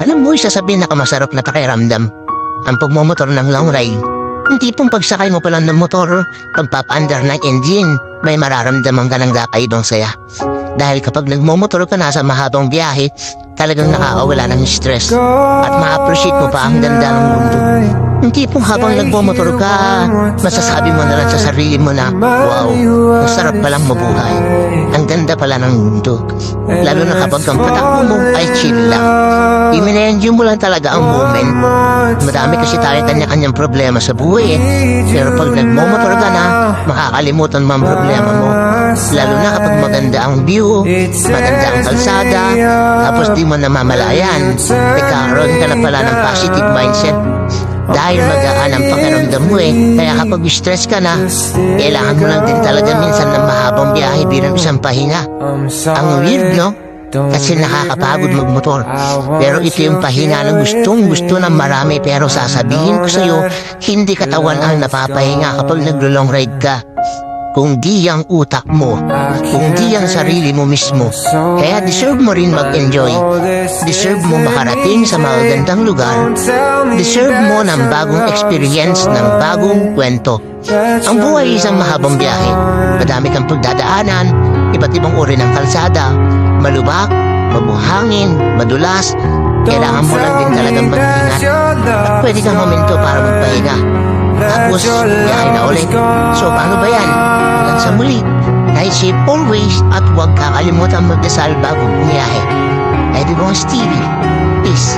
Alam mo, isa sa pinakamasarap na pakiramdam ang pagmumotor ng long ride. Hindi pong pagsakay mo pa lang ng motor, pagpapaandar ng engine, may mararamdaman ka ng kakaibang saya. Dahil kapag nagmumotor ka na sa mahabang biyahe, talagang nakakawala ng stress at ma-appreciate mo pa ang ganda ng mundo. Hindi pong habang nagmumotor ka, masasabi mo na lang sa sarili mo na, wow, ang sarap palang mabuhay. Ang ganda pala ng mundo. Lalo na kapag ang patakbo mo ay chill lang. I-enjoy mo lang talaga ang moment. Madami kasi tayo kanya-kanyang problema sa buhay eh. Pero pag nagmumotor ka na, makakalimutan mo ang problema mo. Lalo na kapag maganda ang view, maganda ang kalsada, tapos di mo namamalayan, nagkakaroon ka na pala ng positive mindset. Dahil magaan ang pakiramdam mo eh. Kaya kapag stress ka na, kailangan mo lang din talaga minsan ng mahabang biyahe bilang isang pahinga. Ang weird, no? Kasi nakakapagod magmotor. Pero ito yung pahinga na gustong gusto ng marami. Pero sasabihin ko sa'yo, hindi katawan ang napapahinga kapag naglo-long ride ka. Kung di ang utak mo, kung di ang sarili mo mismo. Kaya deserve mo rin mag-enjoy. Deserve mo makarating sa magagandang lugar. Deserve mo ng bagong experience, ng bagong kwento. Ang buhay isang mahabang biyahe. Madami kang pagdadaanan, iba't ibang uri ng kalsada, malubak, mabuhangin, madulas. Kailangan mo lang din talagang mag-ingat. At pwede kang momento para magpahinga. Tapos, biyahe na ulit. So, paano ba yan? Hanggang sa muli. Ride safe always at huwag kakalimutan magdasal bago bumiyahe. Everyone's TV. Peace.